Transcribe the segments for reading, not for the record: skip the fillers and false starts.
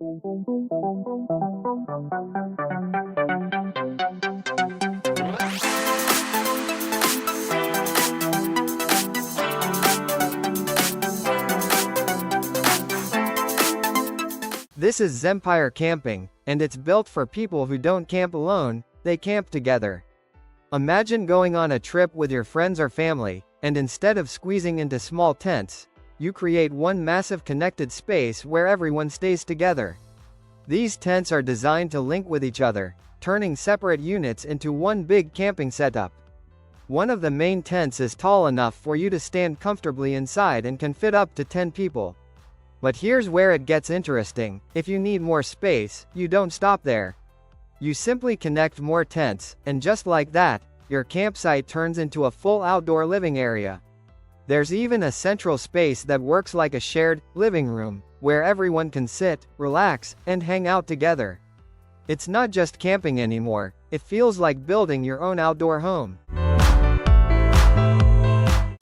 This is Zempire camping, and it's built for people who don't camp alone, they camp together. Imagine going on a trip with your friends or family, and instead of squeezing into small tents, you create one massive connected space where everyone stays together. These tents are designed to link with each other, turning separate units into one big camping setup. One of the main tents is tall enough for you to stand comfortably inside and can fit up to 10 people. But here's where it gets interesting: if you need more space, you don't stop there. You simply connect more tents, and just like that, your campsite turns into a full outdoor living area. There's even a central space that works like a shared living room, where everyone can sit, relax, and hang out together. It's not just camping anymore, it feels like building your own outdoor home.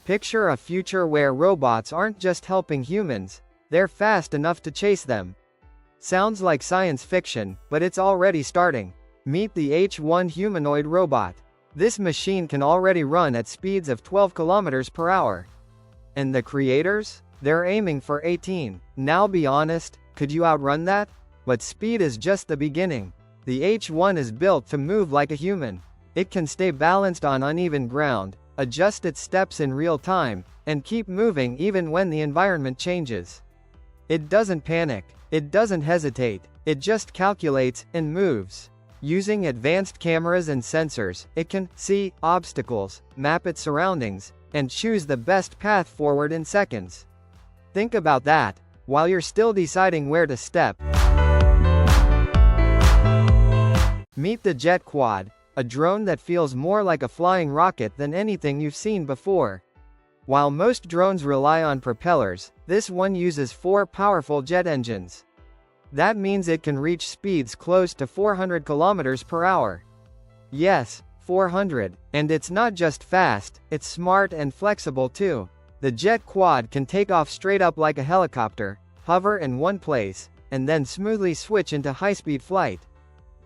Picture a future where robots aren't just helping humans, they're fast enough to chase them. Sounds like science fiction, but it's already starting. Meet the H1 humanoid robot. This machine can already run at speeds of 12 kilometers per hour. And the creators? They're aiming for 18. Now be honest, could you outrun that? But speed is just the beginning. The H1 is built to move like a human. It can stay balanced on uneven ground, adjust its steps in real time, and keep moving even when the environment changes. It doesn't panic, it doesn't hesitate, it just calculates and moves. Using advanced cameras and sensors, it can see obstacles, map its surroundings, and choose the best path forward in seconds. Think about that, while you're still deciding where to step. Meet the Jet Quad, a drone that feels more like a flying rocket than anything you've seen before. While most drones rely on propellers, this one uses 4 powerful jet engines. That means it can reach speeds close to 400 kilometers per hour. Yes, 400. And it's not just fast, it's smart and flexible too. The Jet Quad can take off straight up like a helicopter, hover in one place, and then smoothly switch into high-speed flight.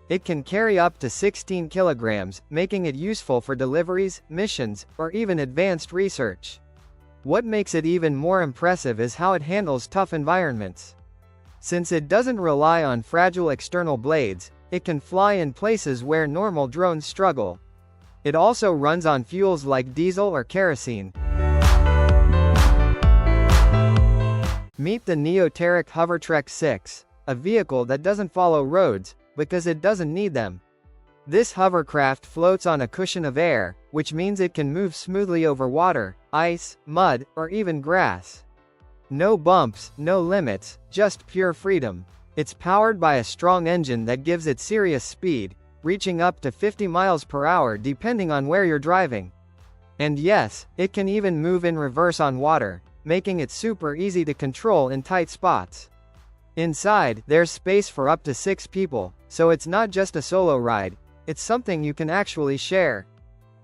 It can carry up to 16 kilograms, making it useful for deliveries, missions, or even advanced research. What makes it even more impressive is how it handles tough environments. Since it doesn't rely on fragile external blades, it can fly in places where normal drones struggle. It also runs on fuels like diesel or kerosene. Meet the Neoteric Hovertrek 6, a vehicle that doesn't follow roads, because it doesn't need them. This hovercraft floats on a cushion of air, which means it can move smoothly over water, ice, mud, or even grass. No bumps, no limits, just pure freedom. It's powered by a strong engine that gives it serious speed, reaching up to 50 miles per hour depending on where you're driving. And yes, it can even move in reverse on water, making it super easy to control in tight spots. Inside, there's space for up to 6 people, so it's not just a solo ride, it's something you can actually share.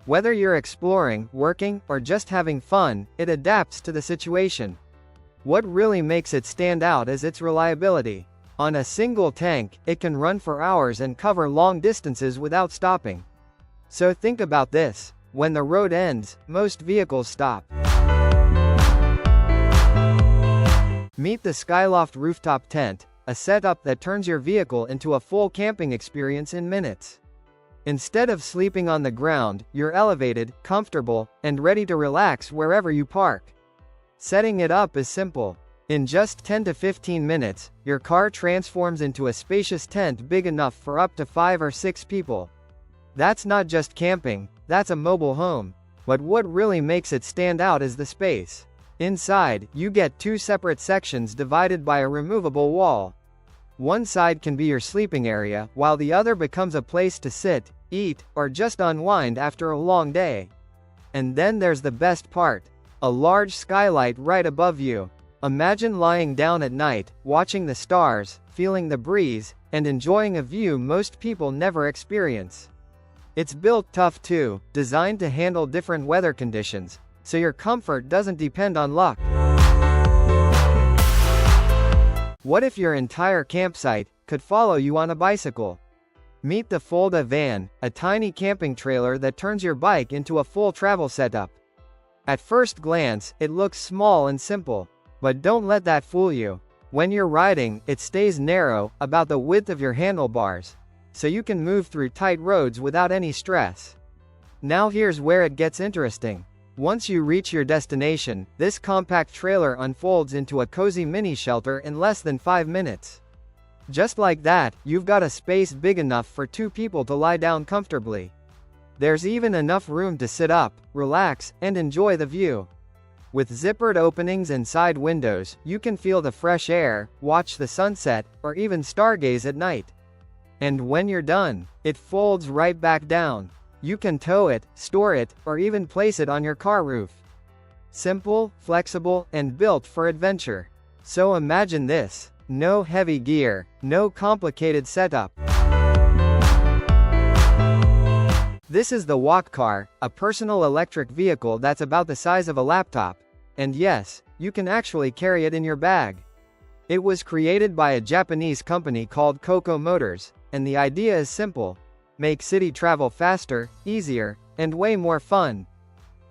Whether you're exploring, working, or just having fun, it adapts to the situation. What really makes it stand out is its reliability. On a single tank, it can run for hours and cover long distances without stopping. So think about this: when the road ends, most vehicles stop. Meet the Skyloft Rooftop Tent, a setup that turns your vehicle into a full camping experience in minutes. Instead of sleeping on the ground, you're elevated, comfortable, and ready to relax wherever you park. Setting it up is simple. In just 10 to 15 minutes, your car transforms into a spacious tent big enough for up to 5 or 6 people. That's not just camping, that's a mobile home. But what really makes it stand out is the space. Inside, you get 2 separate sections divided by a removable wall. One side can be your sleeping area, while the other becomes a place to sit, eat, or just unwind after a long day. And then there's the best part: a large skylight right above you. Imagine lying down at night, watching the stars, feeling the breeze, and enjoying a view most people never experience. It's built tough too, designed to handle different weather conditions, so your comfort doesn't depend on luck. What if your entire campsite could follow you on a bicycle? Meet the Folda van, a tiny camping trailer that turns your bike into a full travel setup. At first glance, it looks small and simple. But don't let that fool you. When you're riding, it stays narrow, about the width of your handlebars, so you can move through tight roads without any stress. Now here's where it gets interesting. Once you reach your destination, this compact trailer unfolds into a cozy mini shelter in less than 5 minutes. Just like that, you've got a space big enough for 2 people to lie down comfortably. There's even enough room to sit up, relax, and enjoy the view. With zippered openings and side windows, you can feel the fresh air, watch the sunset, or even stargaze at night. And when you're done, it folds right back down. You can tow it, store it, or even place it on your car roof. Simple, flexible, and built for adventure. So imagine this. No heavy gear, no complicated setup. This is the Walk Car, a personal electric vehicle that's about the size of a laptop. And yes, you can actually carry it in your bag. It was created by a Japanese company called Coco Motors, and the idea is simple. Make city travel faster, easier, and way more fun.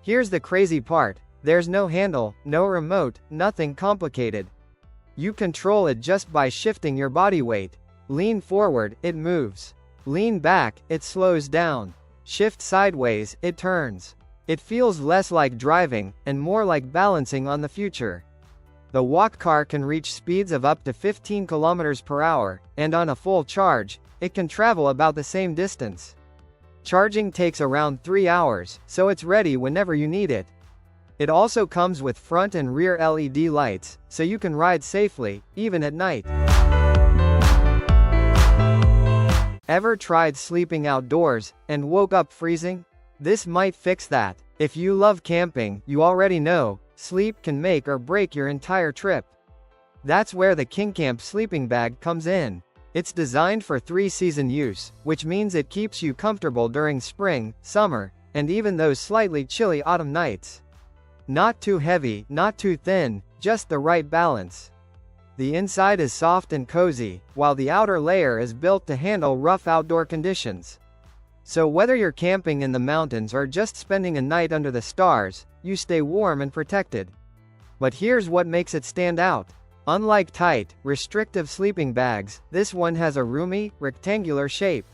Here's the crazy part. There's no handle, no remote, nothing complicated. You control it just by shifting your body weight. Lean forward, it moves. Lean back, it slows down. Shift sideways, it turns. It feels less like driving, and more like balancing on the future. The Walk Car can reach speeds of up to 15 kilometers per hour, and on a full charge, it can travel about the same distance. Charging takes around 3 hours, so it's ready whenever you need it. It also comes with front and rear LED lights, so you can ride safely, even at night. Ever tried sleeping outdoors, and woke up freezing? This might fix that. If you love camping, you already know, sleep can make or break your entire trip. That's where the King Camp sleeping bag comes in. It's designed for 3-season use, which means it keeps you comfortable during spring, summer, and even those slightly chilly autumn nights. Not too heavy, not too thin, just the right balance. The inside is soft and cozy, while the outer layer is built to handle rough outdoor conditions. So whether you're camping in the mountains or just spending a night under the stars, you stay warm and protected. But here's what makes it stand out. Unlike tight, restrictive sleeping bags, this one has a roomy, rectangular shape.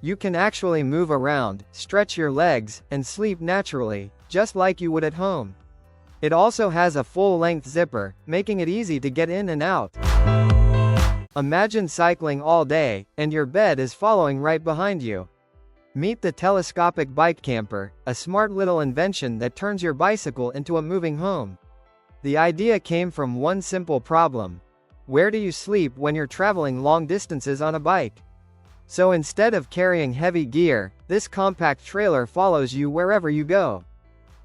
You can actually move around, stretch your legs, and sleep naturally, just like you would at home. It also has a full-length zipper, making it easy to get in and out. Imagine cycling all day, and your bed is following right behind you. Meet the telescopic bike camper, a smart little invention that turns your bicycle into a moving home. The idea came from one simple problem. Where do you sleep when you're traveling long distances on a bike? So instead of carrying heavy gear, this compact trailer follows you wherever you go.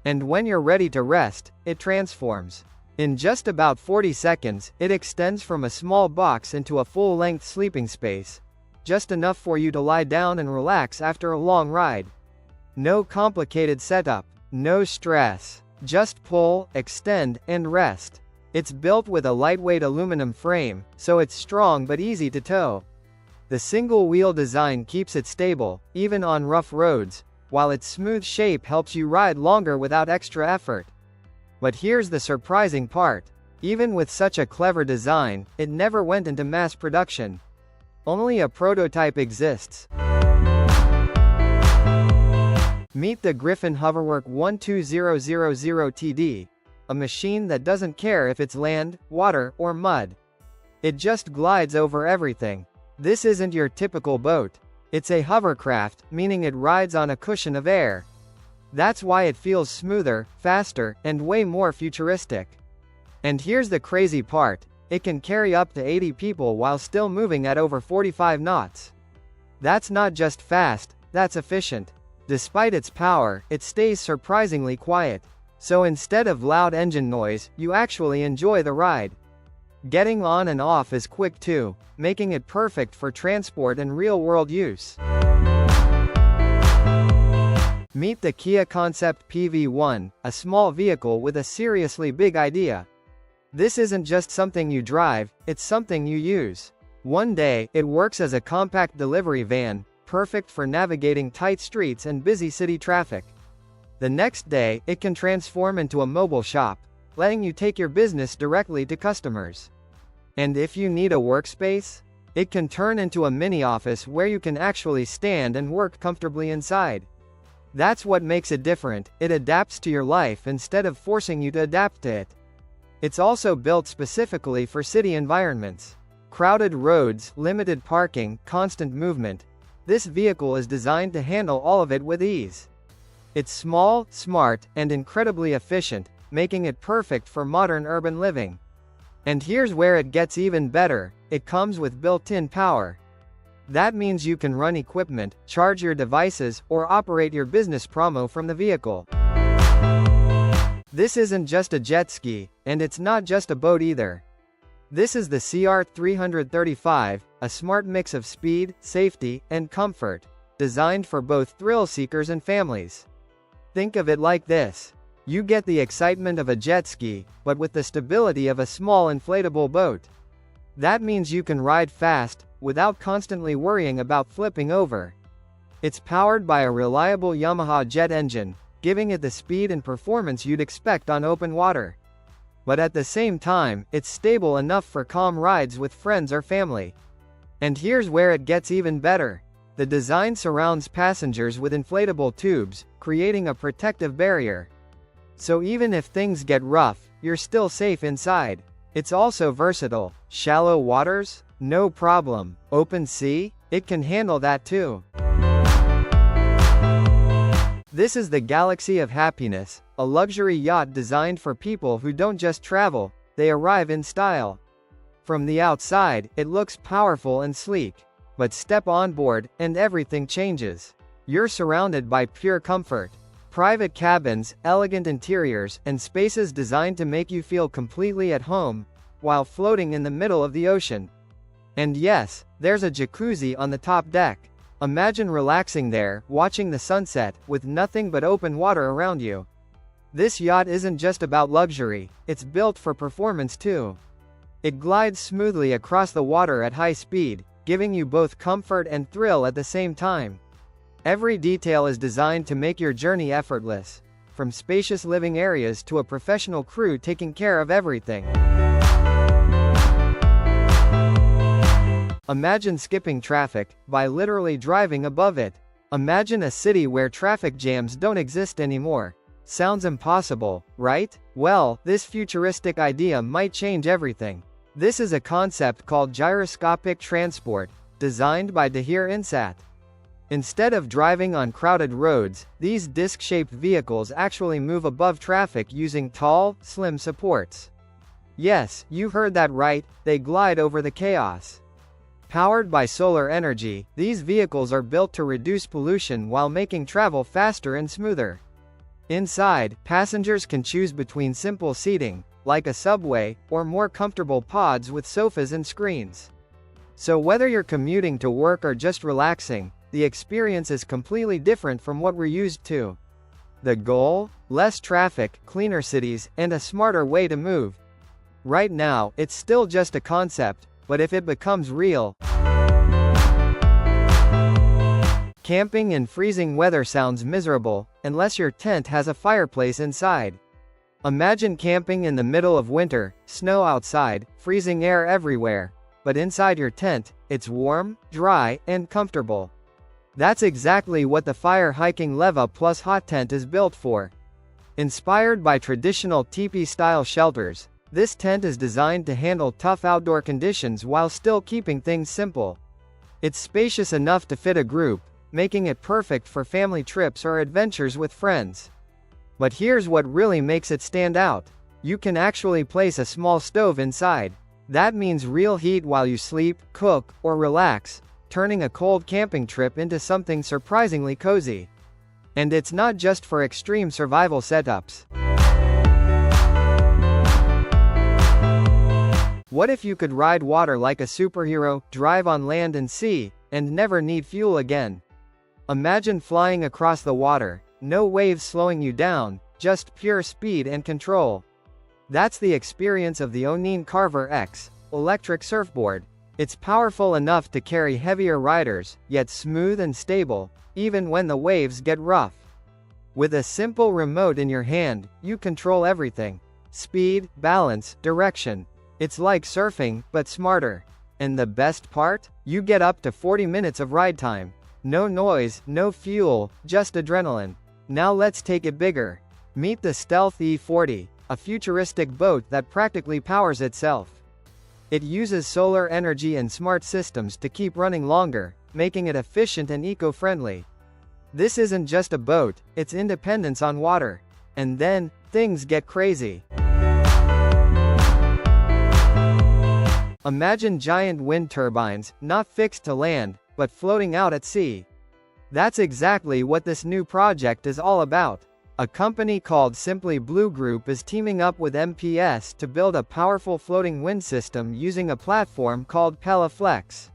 And when you're ready to rest, it transforms. In just about 40 seconds, it extends from a small box into a full-length sleeping space. Just enough for you to lie down and relax after a long ride. No complicated setup, no stress. Just pull, extend, and rest. It's built with a lightweight aluminum frame, so it's strong but easy to tow. The single-wheel design keeps it stable, even on rough roads, while its smooth shape helps you ride longer without extra effort. But here's the surprising part. Even with such a clever design, it never went into mass production. Only a prototype exists. Meet the Griffin Hoverwork 12000TD, a machine that doesn't care if it's land, water, or mud. It just glides over everything. This isn't your typical boat. It's a hovercraft, meaning it rides on a cushion of air. That's why it feels smoother, faster, and way more futuristic. And here's the crazy part. It can carry up to 80 people while still moving at over 45 knots. That's not just fast, that's efficient. Despite its power, it stays surprisingly quiet. So instead of loud engine noise, you actually enjoy the ride. Getting on and off is quick too, making it perfect for transport and real-world use. Meet the Kia Concept PV1, a small vehicle with a seriously big idea. This isn't just something you drive, it's something you use. One day, it works as a compact delivery van, perfect for navigating tight streets and busy city traffic. The next day, it can transform into a mobile shop, letting you take your business directly to customers. And if you need a workspace, it can turn into a mini office where you can actually stand and work comfortably inside. That's what makes it different, it adapts to your life instead of forcing you to adapt to it. It's also built specifically for city environments. Crowded roads, limited parking, constant movement. This vehicle is designed to handle all of it with ease. It's small, smart, and incredibly efficient, making it perfect for modern urban living. And here's where it gets even better, it comes with built-in power. That means you can run equipment, charge your devices, or operate your business promo from the vehicle. This isn't just a jet ski, and it's not just a boat either. This is the CR335, a smart mix of speed, safety, and comfort, designed for both thrill seekers and families. Think of it like this. You get the excitement of a jet ski, but with the stability of a small inflatable boat. That means you can ride fast, without constantly worrying about flipping over. It's powered by a reliable Yamaha jet engine, giving it the speed and performance you'd expect on open water. But at the same time, it's stable enough for calm rides with friends or family. And here's where it gets even better. The design surrounds passengers with inflatable tubes, creating a protective barrier. So even if things get rough, you're still safe inside. It's also versatile. Shallow waters? No problem. Open sea? It can handle that too. This is the Galaxy of Happiness, a luxury yacht designed for people who don't just travel, they arrive in style. From the outside, it looks powerful and sleek. But step on board, and everything changes. You're surrounded by pure comfort. Private cabins, elegant interiors, and spaces designed to make you feel completely at home, while floating in the middle of the ocean. And yes, there's a jacuzzi on the top deck. Imagine relaxing there, watching the sunset, with nothing but open water around you. This yacht isn't just about luxury, it's built for performance too. It glides smoothly across the water at high speed, giving you both comfort and thrill at the same time. Every detail is designed to make your journey effortless, from spacious living areas to a professional crew taking care of everything. Imagine skipping traffic, by literally driving above it. Imagine a city where traffic jams don't exist anymore. Sounds impossible, right? Well, this futuristic idea might change everything. This is a concept called gyroscopic transport, designed by Dahir Insat. Instead of driving on crowded roads, these disc-shaped vehicles actually move above traffic using tall, slim supports. Yes, you heard that right, they glide over the chaos. Powered by solar energy, these vehicles are built to reduce pollution while making travel faster and smoother. Inside, passengers can choose between simple seating, like a subway, or more comfortable pods with sofas and screens. So whether you're commuting to work or just relaxing, the experience is completely different from what we're used to. The goal? Less traffic, cleaner cities, and a smarter way to move. Right now, it's still just a concept, but if it becomes real, camping in freezing weather sounds miserable, unless your tent has a fireplace inside. Imagine camping in the middle of winter, snow outside, freezing air everywhere, but inside your tent, it's warm, dry, and comfortable. That's exactly what the Fire Hiking Leva Plus Hot Tent is built for. Inspired by traditional teepee-style shelters, this tent is designed to handle tough outdoor conditions while still keeping things simple. It's spacious enough to fit a group, making it perfect for family trips or adventures with friends. But here's what really makes it stand out. You can actually place a small stove inside. That means real heat while you sleep, cook, or relax, turning a cold camping trip into something surprisingly cozy. And it's not just for extreme survival setups. What if you could ride water like a superhero, drive on land and sea, and never need fuel again? Imagine flying across the water, no waves slowing you down, just pure speed and control. That's the experience of the Onin Carver X electric surfboard. It's powerful enough to carry heavier riders, yet smooth and stable, even when the waves get rough. With a simple remote in your hand, you control everything. Speed, balance, direction. It's like surfing, but smarter. And the best part? You get up to 40 minutes of ride time. No noise, no fuel, just adrenaline. Now let's take it bigger. Meet the Stealth E40, a futuristic boat that practically powers itself. It uses solar energy and smart systems to keep running longer, making it efficient and eco-friendly. This isn't just a boat, it's independence on water. And then, things get crazy. Imagine giant wind turbines, not fixed to land, but floating out at sea. That's exactly what this new project is all about. A company called Simply Blue Group is teaming up with MPS to build a powerful floating wind system using a platform called PelaFlex.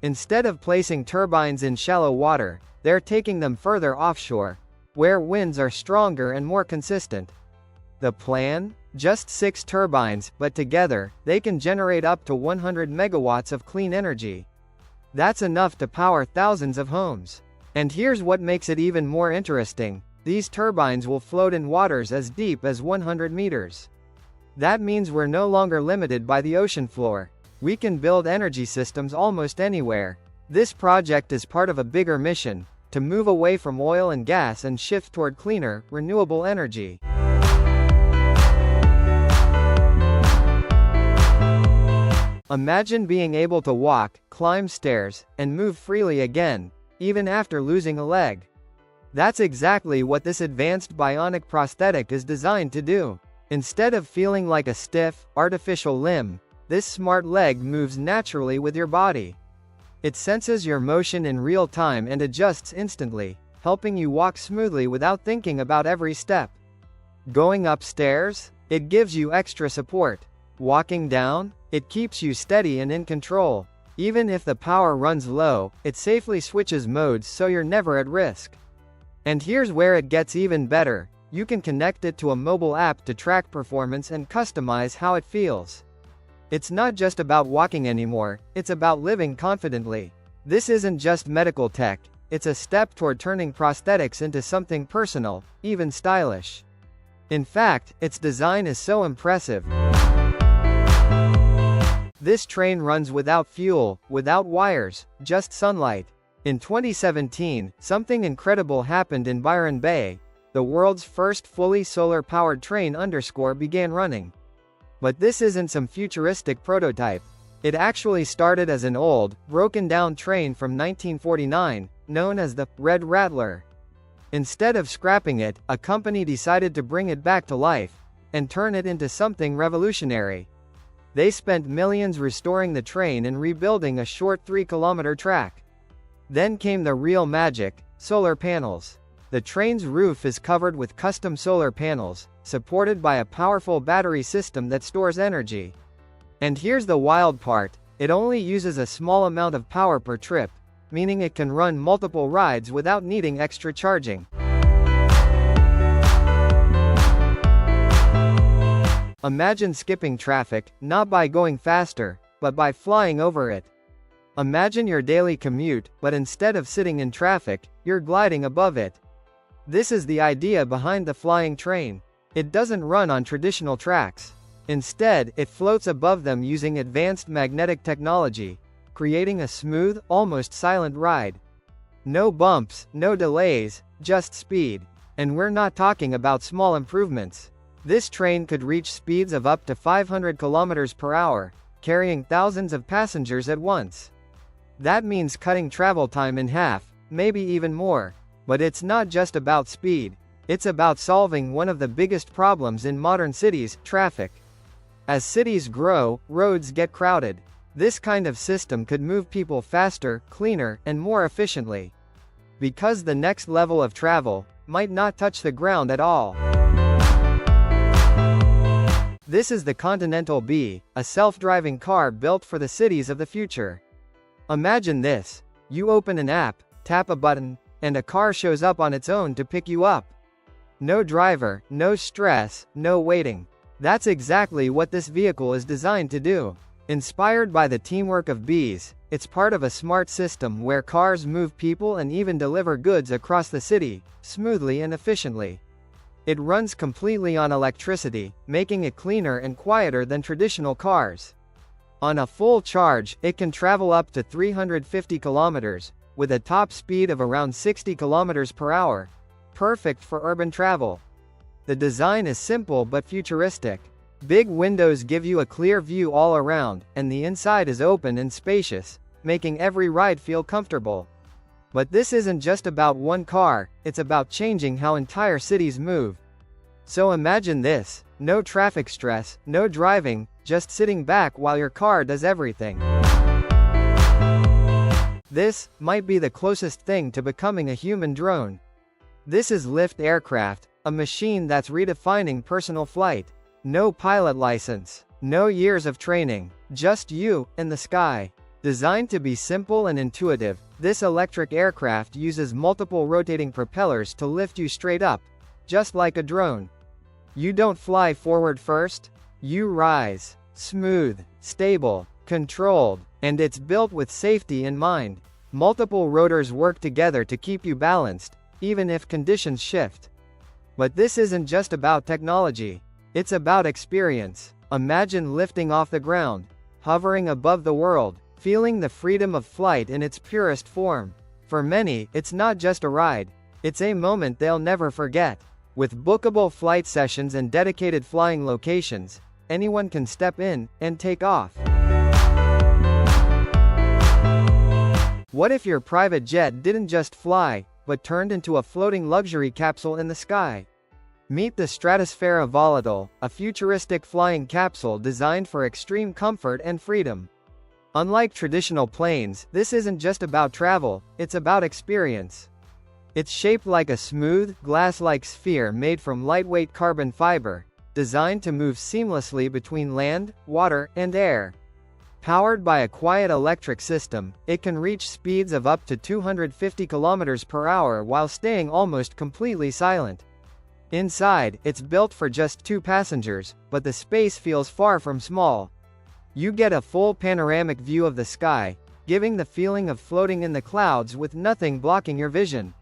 Instead of placing turbines in shallow water, they're taking them further offshore, where winds are stronger and more consistent. The plan? Just 6 turbines, but together, they can generate up to 100 megawatts of clean energy. That's enough to power thousands of homes. And here's what makes it even more interesting. These turbines will float in waters as deep as 100 meters. That means we're no longer limited by the ocean floor. We can build energy systems almost anywhere. This project is part of a bigger mission, to move away from oil and gas and shift toward cleaner, renewable energy. Imagine being able to walk, climb stairs, and move freely again, even after losing a leg. That's exactly what this advanced bionic prosthetic is designed to do. Instead of feeling like a stiff, artificial limb, this smart leg moves naturally with your body. It senses your motion in real time and adjusts instantly, helping you walk smoothly without thinking about every step. Going upstairs? It gives you extra support. Walking down? It keeps you steady and in control. Even if the power runs low, it safely switches modes so you're never at risk. And here's where it gets even better. You can connect it to a mobile app to track performance and customize how it feels. It's not just about walking anymore, it's about living confidently. This isn't just medical tech, it's a step toward turning prosthetics into something personal, even stylish. In fact, its design is so impressive. This train runs without fuel, without wires, just sunlight. In 2017, something incredible happened in Byron Bay. The world's first fully solar-powered train began running. But this isn't some futuristic prototype. It actually started as an old, broken-down train from 1949, known as the Red Rattler. Instead of scrapping it, a company decided to bring it back to life, and turn it into something revolutionary. They spent millions restoring the train and rebuilding a short 3-kilometer track. Then came the real magic: solar panels. The train's roof is covered with custom solar panels, supported by a powerful battery system that stores energy. And here's the wild part: it only uses a small amount of power per trip, meaning it can run multiple rides without needing extra charging. Imagine skipping traffic, not by going faster, but by flying over it. Imagine your daily commute, but instead of sitting in traffic, you're gliding above it. This is the idea behind the flying train. It doesn't run on traditional tracks. Instead, it floats above them using advanced magnetic technology, creating a smooth, almost silent ride. No bumps, no delays, just speed. And we're not talking about small improvements. This train could reach speeds of up to 500 kilometers per hour, carrying thousands of passengers at once. That means cutting travel time in half, maybe even more. But it's not just about speed. It's about solving one of the biggest problems in modern cities: traffic. As cities grow, roads get crowded. This kind of system could move people faster, cleaner, and more efficiently. Because the next level of travel might not touch the ground at all. This is the Continental Bee, a self-driving car built for the cities of the future. Imagine this. You open an app, tap a button, and a car shows up on its own to pick you up. No driver, no stress, no waiting. That's exactly what this vehicle is designed to do. Inspired by the teamwork of bees, it's part of a smart system where cars move people and even deliver goods across the city, smoothly and efficiently. It runs completely on electricity, making it cleaner and quieter than traditional cars. On a full charge, it can travel up to 350 kilometers, with a top speed of around 60 kilometers per hour. Perfect for urban travel. The design is simple but futuristic. Big windows give you a clear view all around, and the inside is open and spacious, making every ride feel comfortable. But this isn't just about one car, it's about changing how entire cities move. So imagine this: no traffic stress, no driving, just sitting back while your car does everything. This might be the closest thing to becoming a human drone. This is Lift Aircraft, a machine that's redefining personal flight. No pilot license, no years of training, just you and the sky. Designed to be simple and intuitive, this electric aircraft uses multiple rotating propellers to lift you straight up, just like a drone. You don't fly forward first, you rise. Smooth, stable, controlled, and it's built with safety in mind. Multiple rotors work together to keep you balanced, even if conditions shift. But this isn't just about technology. It's about experience. Imagine lifting off the ground, hovering above the world, feeling the freedom of flight in its purest form. For many, it's not just a ride. It's a moment they'll never forget. With bookable flight sessions and dedicated flying locations, anyone can step in and take off. What if your private jet didn't just fly, but turned into a floating luxury capsule in the sky? Meet the Stratosfera Volatile, a futuristic flying capsule designed for extreme comfort and freedom. Unlike traditional planes, this isn't just about travel, it's about experience. It's shaped like a smooth, glass-like sphere made from lightweight carbon fiber, designed to move seamlessly between land, water, and air. Powered by a quiet electric system, it can reach speeds of up to 250 kilometers per hour while staying almost completely silent. Inside, it's built for just 2 passengers, but the space feels far from small. You get a full panoramic view of the sky, giving the feeling of floating in the clouds with nothing blocking your vision.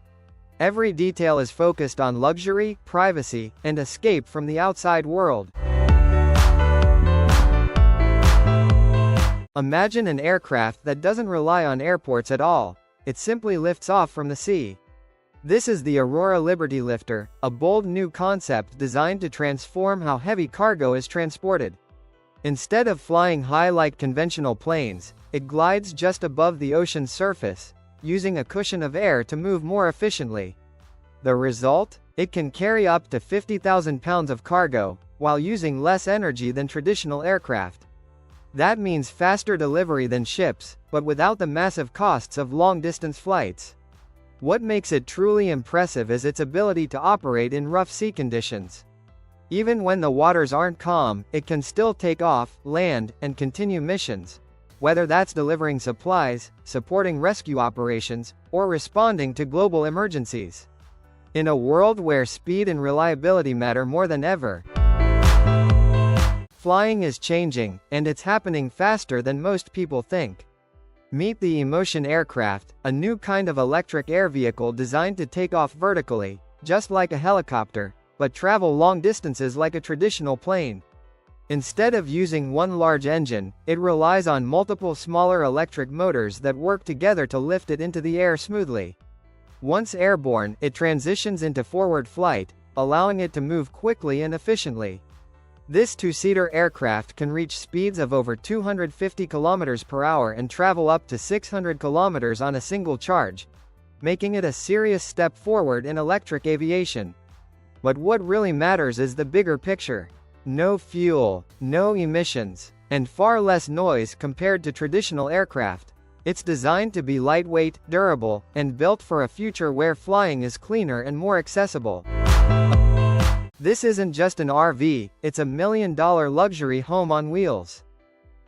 Every detail is focused on luxury, privacy, and escape from the outside world. Imagine an aircraft that doesn't rely on airports at all. It simply lifts off from the sea. This is the Aurora Liberty Lifter, a bold new concept designed to transform how heavy cargo is transported. Instead of flying high like conventional planes, it glides just above the ocean's surface, using a cushion of air to move more efficiently. The result? It can carry up to 50,000 pounds of cargo, while using less energy than traditional aircraft. That means faster delivery than ships, but without the massive costs of long-distance flights. What makes it truly impressive is its ability to operate in rough sea conditions. Even when the waters aren't calm, it can still take off, land, and continue missions. Whether that's delivering supplies, supporting rescue operations, or responding to global emergencies. In a world where speed and reliability matter more than ever, flying is changing, and it's happening faster than most people think. Meet the Emotion Aircraft, a new kind of electric air vehicle designed to take off vertically, just like a helicopter, but travel long distances like a traditional plane. Instead of using one large engine, it relies on multiple smaller electric motors that work together to lift it into the air smoothly. Once airborne, it transitions into forward flight, allowing it to move quickly and efficiently. This 2-seater aircraft can reach speeds of over 250 kilometers per hour and travel up to 600 kilometers on a single charge, making it a serious step forward in electric aviation. But what really matters is the bigger picture. No fuel, no emissions, and far less noise compared to traditional aircraft. It's designed to be lightweight, durable, and built for a future where flying is cleaner and more accessible. This isn't just an RV, it's a $1 million luxury home on wheels.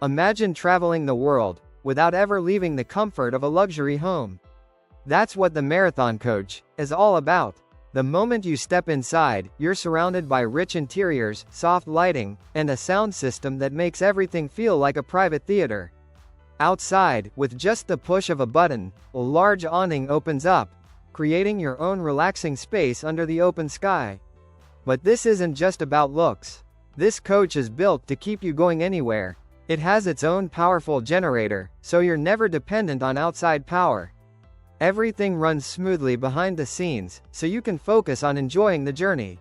Imagine traveling the world, without ever leaving the comfort of a luxury home. That's what the Marathon Coach is all about. The moment you step inside, you're surrounded by rich interiors, soft lighting, and a sound system that makes everything feel like a private theater. Outside, with just the push of a button, a large awning opens up, creating your own relaxing space under the open sky. But this isn't just about looks. This coach is built to keep you going anywhere. It has its own powerful generator, so you're never dependent on outside power. Everything runs smoothly behind the scenes, so you can focus on enjoying the journey.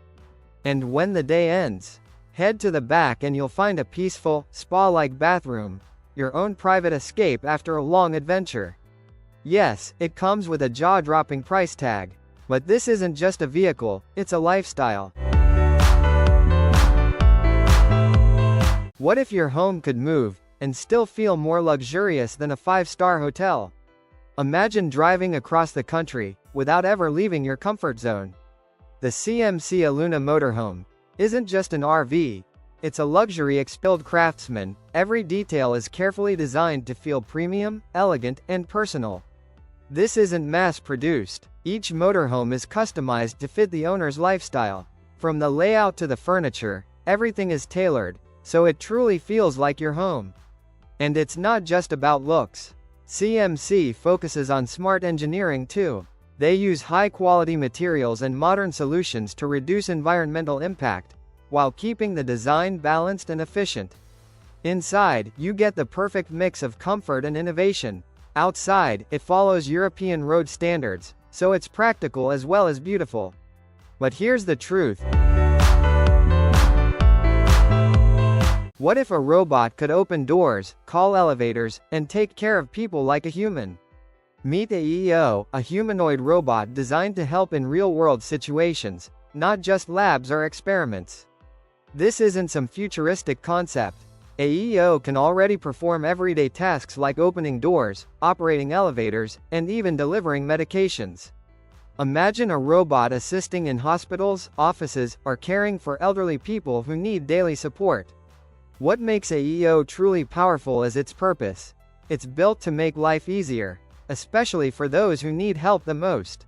And when the day ends, head to the back and you'll find a peaceful, spa-like bathroom, your own private escape after a long adventure. Yes, it comes with a jaw-dropping price tag. But this isn't just a vehicle, it's a lifestyle. What if your home could move, and still feel more luxurious than a 5-star hotel? Imagine driving across the country, without ever leaving your comfort zone. The CMC Aluna motorhome isn't just an RV, it's a luxury expelled craftsman. Every detail is carefully designed to feel premium, elegant, and personal. This isn't mass-produced. Each motorhome is customized to fit the owner's lifestyle. From the layout to the furniture, everything is tailored, so it truly feels like your home. And it's not just about looks. CMC focuses on smart engineering too. They use high-quality materials and modern solutions to reduce environmental impact, while keeping the design balanced and efficient. Inside, you get the perfect mix of comfort and innovation. Outside, it follows European road standards, so it's practical as well as beautiful. But here's the truth. What if a robot could open doors, call elevators, and take care of people like a human? Meet AEO, a humanoid robot designed to help in real-world situations, not just labs or experiments. This isn't some futuristic concept. AEO can already perform everyday tasks like opening doors, operating elevators, and even delivering medications. Imagine a robot assisting in hospitals, offices, or caring for elderly people who need daily support. What makes AEO truly powerful is its purpose. It's built to make life easier, especially for those who need help the most.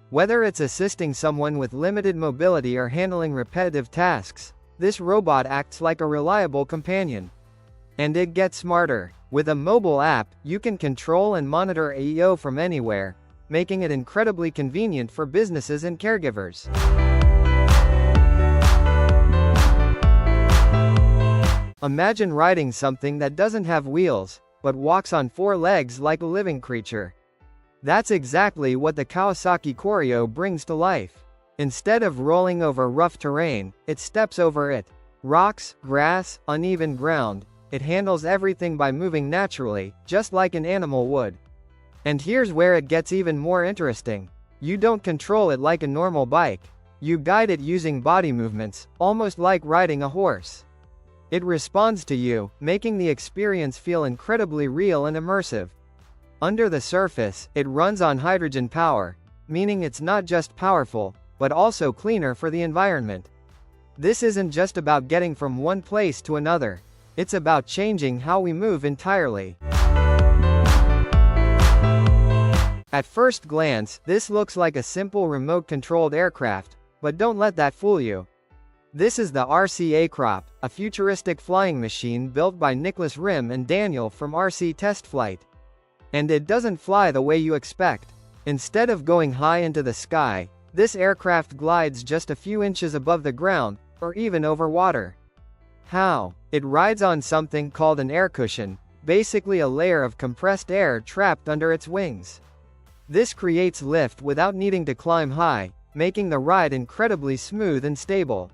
Whether it's assisting someone with limited mobility or handling repetitive tasks, this robot acts like a reliable companion. And it gets smarter. With a mobile app, you can control and monitor AEO from anywhere, making it incredibly convenient for businesses and caregivers. Imagine riding something that doesn't have wheels, but walks on 4 legs like a living creature. That's exactly what the Kawasaki Koryo brings to life. Instead of rolling over rough terrain, it steps over it. Rocks, grass, uneven ground. It handles everything by moving naturally, just like an animal would. And here's where it gets even more interesting. You don't control it like a normal bike. You guide it using body movements, almost like riding a horse. It responds to you, making the experience feel incredibly real and immersive. Under the surface, it runs on hydrogen power, meaning it's not just powerful, but also cleaner for the environment. This isn't just about getting from one place to another. It's about changing how we move entirely. At first glance, this looks like a simple remote-controlled aircraft, but don't let that fool you. This is the RC Crop, a futuristic flying machine built by Nicholas Rim and Daniel from RC Test Flight. And it doesn't fly the way you expect. Instead of going high into the sky, this aircraft glides just a few inches above the ground, or even over water. How? It rides on something called an air cushion, basically a layer of compressed air trapped under its wings. This creates lift without needing to climb high, making the ride incredibly smooth and stable.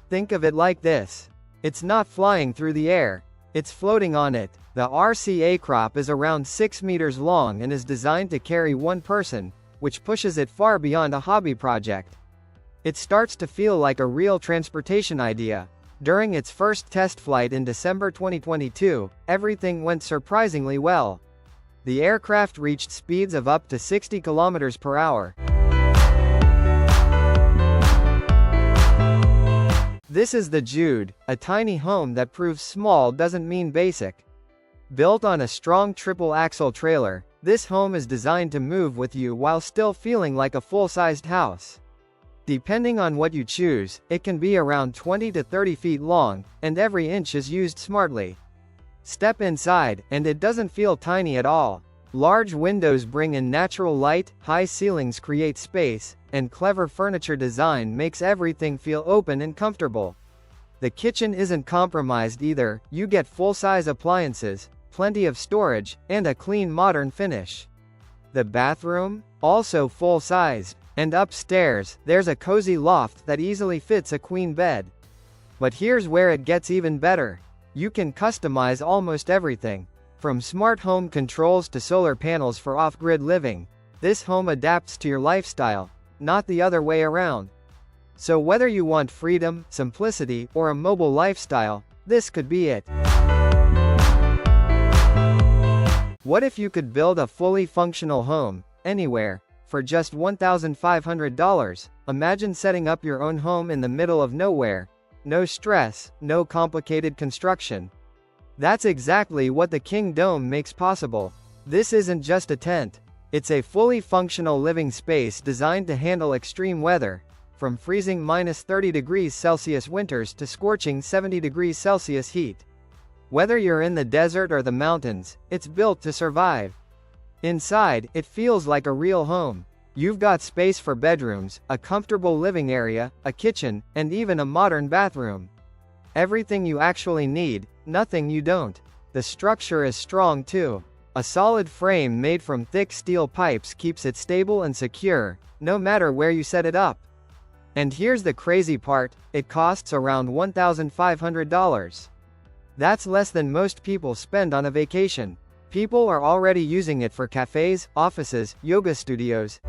Think of it like this. It's not flying through the air, it's floating on it. The RC Crop is around 6 meters long and is designed to carry one person, which pushes it far beyond a hobby project. It starts to feel like a real transportation idea. During its first test flight in December 2022, everything went surprisingly well. The aircraft reached speeds of up to 60 kilometers per hour. This is the Jude, a tiny home that proves small doesn't mean basic. Built on a strong triple-axle trailer, this home is designed to move with you while still feeling like a full-sized house. Depending on what you choose, it can be around 20 to 30 feet long, and every inch is used smartly. Step inside, and it doesn't feel tiny at all. Large windows bring in natural light, high ceilings create space, and clever furniture design makes everything feel open and comfortable. The kitchen isn't compromised either, you get full-size appliances, plenty of storage, and a clean modern finish. The bathroom? Also full-sized. And upstairs, there's a cozy loft that easily fits a queen bed. But here's where it gets even better. You can customize almost everything. From smart home controls to solar panels for off-grid living, this home adapts to your lifestyle, not the other way around. So whether you want freedom, simplicity, or a mobile lifestyle, this could be it. What if you could build a fully functional home, anywhere, for just $1,500? Imagine setting up your own home in the middle of nowhere. No stress, no complicated construction. That's exactly what the King Dome makes possible. This isn't just a tent. It's a fully functional living space designed to handle extreme weather, from freezing -30 degrees Celsius winters to scorching 70 degrees Celsius heat. Whether you're in the desert or the mountains, it's built to survive. Inside, it feels like a real home. You've got space for bedrooms, a comfortable living area, a kitchen, and even a modern bathroom. Everything you actually need, nothing you don't. The structure is strong too. A solid frame made from thick steel pipes keeps it stable and secure, no matter where you set it up. And here's the crazy part, it costs around $1,500. That's less than most people spend on a vacation. People are already using it for cafes, offices, yoga studios.